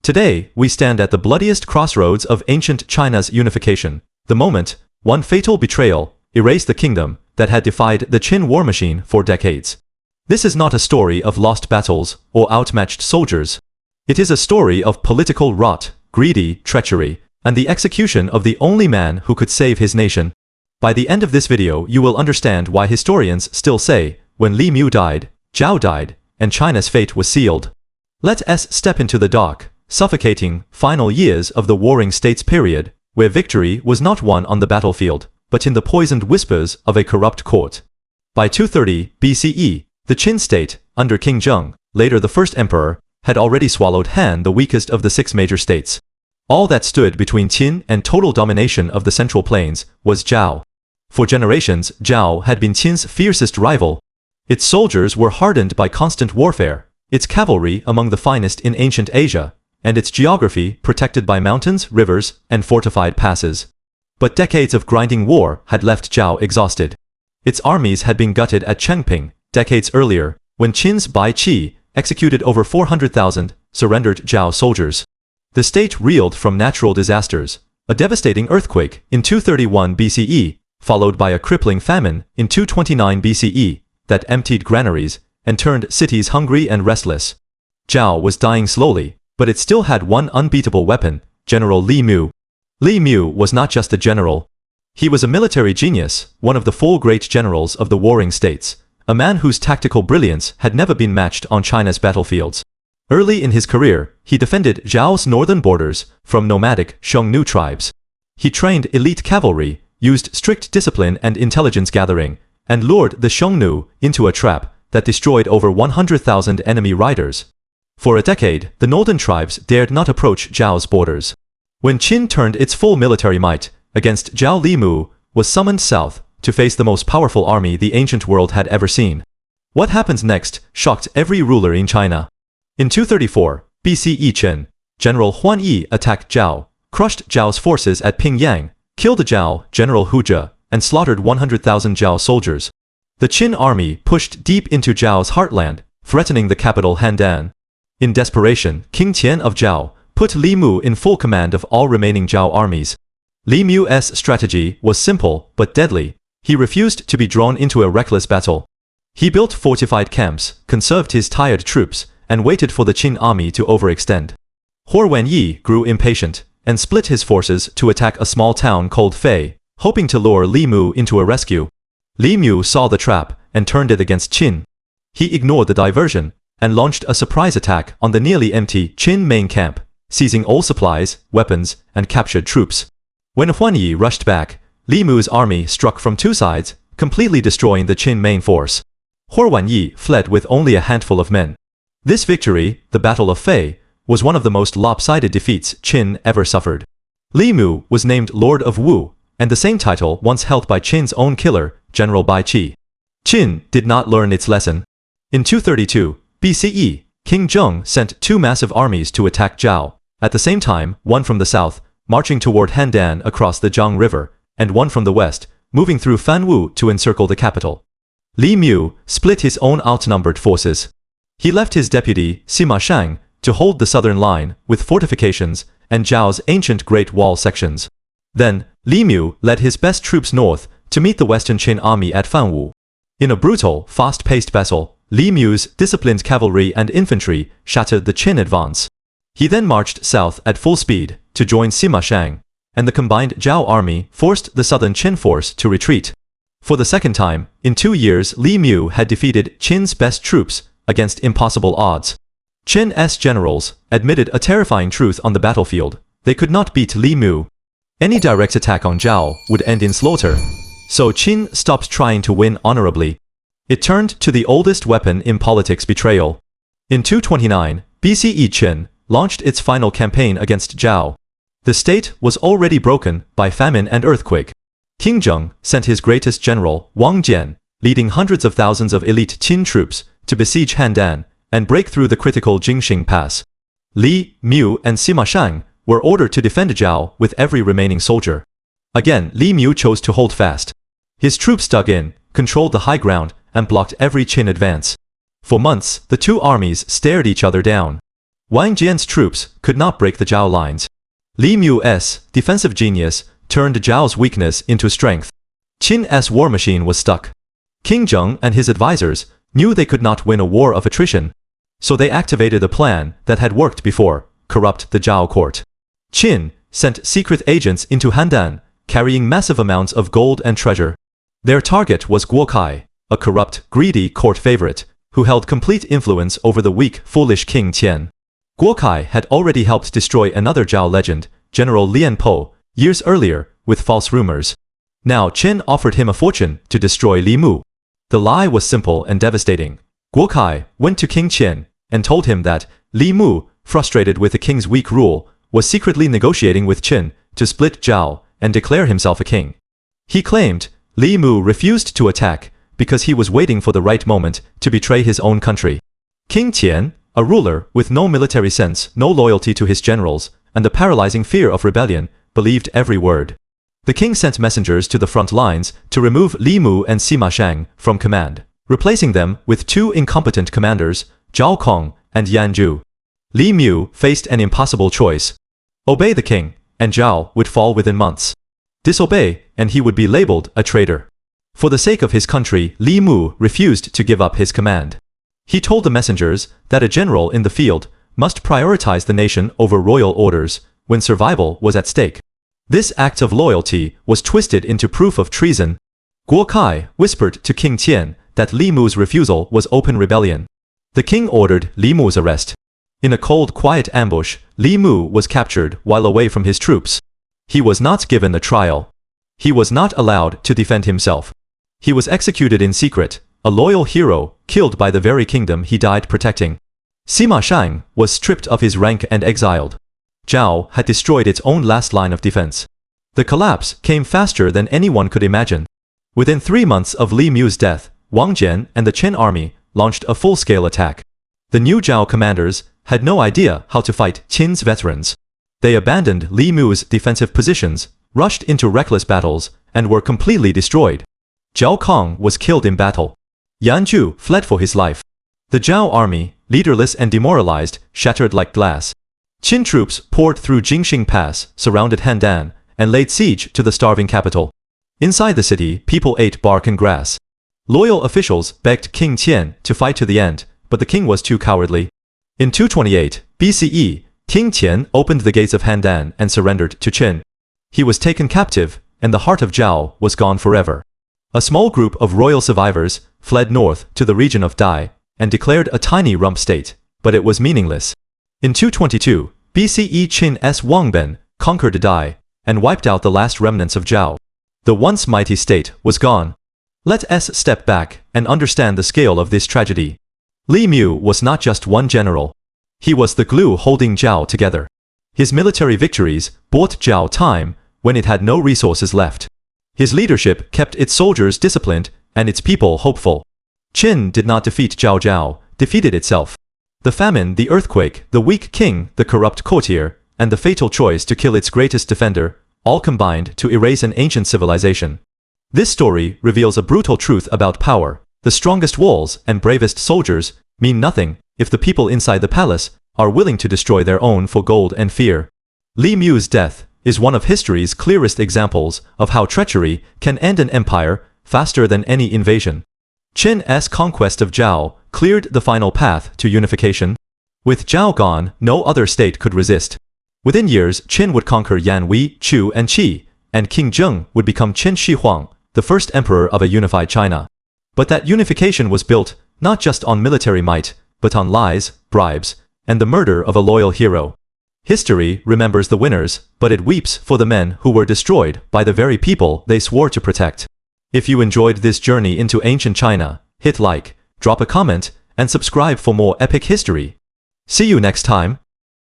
Today, we stand at the bloodiest crossroads of ancient China's unification. The moment, one fatal betrayal, erased the kingdom that had defied the Qin war machine for decades. This is not a story of lost battles or outmatched soldiers. It is a story of political rot, greedy treachery, and the execution of the only man who could save his nation. By the end of this video, you will understand why historians still say, when Li Mu died, Zhao died, and China's fate was sealed. Let us step into the dark, suffocating, final years of the Warring States period, where victory was not won on the battlefield, but in the poisoned whispers of a corrupt court. By 230 BCE, the Qin state, under King Zheng, later the first emperor, had already swallowed Han, the weakest of the 6 major states. All that stood between Qin and total domination of the Central Plains was Zhao. For generations, Zhao had been Qin's fiercest rival. Its soldiers were hardened by constant warfare, its cavalry among the finest in ancient Asia, and its geography protected by mountains, rivers, and fortified passes. But decades of grinding war had left Zhao exhausted. Its armies had been gutted at Chengping, decades earlier, when Qin's Bai Qi executed over 400,000 surrendered Zhao soldiers. The state reeled from natural disasters, a devastating earthquake in 231 BCE, followed by a crippling famine in 229 BCE, that emptied granaries and turned cities hungry and restless. Zhao was dying slowly, but it still had one unbeatable weapon, General Li Mu. Li Mu was not just a general. He was a military genius, one of the 4 great generals of the Warring States, a man whose tactical brilliance had never been matched on China's battlefields. Early in his career, he defended Zhao's northern borders from nomadic Xiongnu tribes. He trained elite cavalry, used strict discipline and intelligence gathering, and lured the Xiongnu into a trap that destroyed over 100,000 enemy riders. For a decade, the northern tribes dared not approach Zhao's borders. When Qin turned its full military might against Zhao, Li Mu was summoned south to face the most powerful army the ancient world had ever seen. What happens next shocked every ruler in China. In 234 BCE, Qin General Huang attacked Zhao, crushed Zhao's forces at Pingyang, killed Zhao General Hu Zhe, and slaughtered 100,000 Zhao soldiers. The Qin army pushed deep into Zhao's heartland, threatening the capital Handan. In desperation, King Qian of Zhao put Li Mu in full command of all remaining Zhao armies. Li Mu's strategy was simple but deadly. He refused to be drawn into a reckless battle. He built fortified camps, conserved his tired troops, and waited for the Qin army to overextend. Huang grew impatient and split his forces to attack a small town called Fei, hoping to lure Li Mu into a rescue. Li Mu saw the trap and turned it against Qin. He ignored the diversion and launched a surprise attack on the nearly empty Qin main camp, seizing all supplies, weapons, and captured troops. When Huang rushed back, Li Mu's army struck from 2 sides, completely destroying the Qin main force. Huang fled with only a handful of men. This victory, the Battle of Fei, was one of the most lopsided defeats Qin ever suffered. Li Mu was named Lord of Wu, and the same title once held by Qin's own killer, General Bai Qi. Qin did not learn its lesson. In 232 BCE, King Zheng sent 2 massive armies to attack Zhao, at the same time, one from the south, marching toward Handan across the Jiang River, and one from the west, moving through Fanwu to encircle the capital. Li Mu split his own outnumbered forces. He left his deputy, Sima Shang, to hold the southern line, with fortifications, and Zhao's ancient Great Wall sections. Then, Li Mu led his best troops north to meet the western Qin army at Fanwu. In a brutal, fast-paced battle, Li Mu's disciplined cavalry and infantry shattered the Qin advance. He then marched south at full speed to join Sima Shang, and the combined Zhao army forced the southern Qin force to retreat. For the second time, in 2 years, Li Mu had defeated Qin's best troops against impossible odds. Qin's generals admitted a terrifying truth on the battlefield: they could not beat Li Mu. Any direct attack on Zhao would end in slaughter. So Qin stopped trying to win honorably. It turned to the oldest weapon in politics: betrayal. In 229 BCE, Qin launched its final campaign against Zhao. The state was already broken by famine and earthquake. King Zheng sent his greatest general, Wang, leading hundreds of thousands of elite Qin troops, to besiege Handan and break through the critical Jingxing Pass. Li Mu and Sima Shang were ordered to defend Zhao with every remaining soldier. Again, Li Mu chose to hold fast. His troops dug in, controlled the high ground, and blocked every Qin advance. For months, the 2 armies stared each other down. Wang Jian's troops could not break the Zhao lines. Li Mu's defensive genius turned Zhao's weakness into strength. Qin's war machine was stuck. King Zheng and his advisors knew they could not win a war of attrition, so they activated a plan that had worked before: corrupt the Zhao court. Qin sent secret agents into Handan, carrying massive amounts of gold and treasure. Their target was Guo Kai, a corrupt, greedy court favorite, who held complete influence over the weak, foolish King Qian. Guo Kai had already helped destroy another Zhao legend, General Lian Po, years earlier, with false rumors. Now Qin offered him a fortune to destroy Li Mu. The lie was simple and devastating. Guo Kai went to King Qian and told him that Li Mu, frustrated with the king's weak rule, was secretly negotiating with Qin to split Zhao and declare himself a king. He claimed Li Mu refused to attack because he was waiting for the right moment to betray his own country. King Qian, a ruler with no military sense, no loyalty to his generals, and the paralyzing fear of rebellion, believed every word. The king sent messengers to the front lines to remove Li Mu and Sima Shang from command, replacing them with two incompetent commanders, Zhao Kong and Yan Zhu. Li Mu faced an impossible choice: obey the king, and Zhao would fall within months. Disobey, and he would be labeled a traitor. For the sake of his country, Li Mu refused to give up his command. He told the messengers that a general in the field must prioritize the nation over royal orders when survival was at stake. This act of loyalty was twisted into proof of treason. Guo Kai whispered to King Qian that Li Mu's refusal was open rebellion. The king ordered Li Mu's arrest. In a cold, quiet ambush, Li Mu was captured while away from his troops. He was not given a trial. He was not allowed to defend himself. He was executed in secret, a loyal hero, killed by the very kingdom he died protecting. Sima Shang was stripped of his rank and exiled. Zhao had destroyed its own last line of defense. The collapse came faster than anyone could imagine. Within 3 months of Li Mu's death, Wang Jian and the Qin army launched a full-scale attack. The new Zhao commanders had no idea how to fight Qin's veterans. They abandoned Li Mu's defensive positions, rushed into reckless battles, and were completely destroyed. Zhao Kong was killed in battle. Yan Zhu fled for his life. The Zhao army, leaderless and demoralized, shattered like glass. Qin troops poured through Jingxing Pass, surrounded Handan, and laid siege to the starving capital. Inside the city, people ate bark and grass. Loyal officials begged King Qian to fight to the end, but the king was too cowardly. In 228 BCE, King Qian opened the gates of Handan and surrendered to Qin. He was taken captive, and the heart of Zhao was gone forever. A small group of royal survivors fled north to the region of Dai and declared a tiny rump state, but it was meaningless. In 222 BCE, Qin's Huang conquered Dai and wiped out the last remnants of Zhao. The once mighty state was gone. Let us step back and understand the scale of this tragedy. Li Mu was not just one general. He was the glue holding Zhao together. His military victories bought Zhao time when it had no resources left. His leadership kept its soldiers disciplined and its people hopeful. Qin did not defeat Zhao, defeated itself. The famine, the earthquake, the weak king, the corrupt courtier, and the fatal choice to kill its greatest defender, all combined to erase an ancient civilization. This story reveals a brutal truth about power. The strongest walls and bravest soldiers mean nothing if the people inside the palace are willing to destroy their own for gold and fear. Li Mu's death is one of history's clearest examples of how treachery can end an empire faster than any invasion. Qin's conquest of Zhao cleared the final path to unification. With Zhao gone, no other state could resist. Within years, Qin would conquer Yan, Wei, Chu, and Qi, and King Zheng would become Qin Shi Huang, the first emperor of a unified China. But that unification was built not just on military might, but on lies, bribes, and the murder of a loyal hero. History remembers the winners, but it weeps for the men who were destroyed by the very people they swore to protect. If you enjoyed this journey into ancient China, hit like, drop a comment, and subscribe for more epic history. See you next time.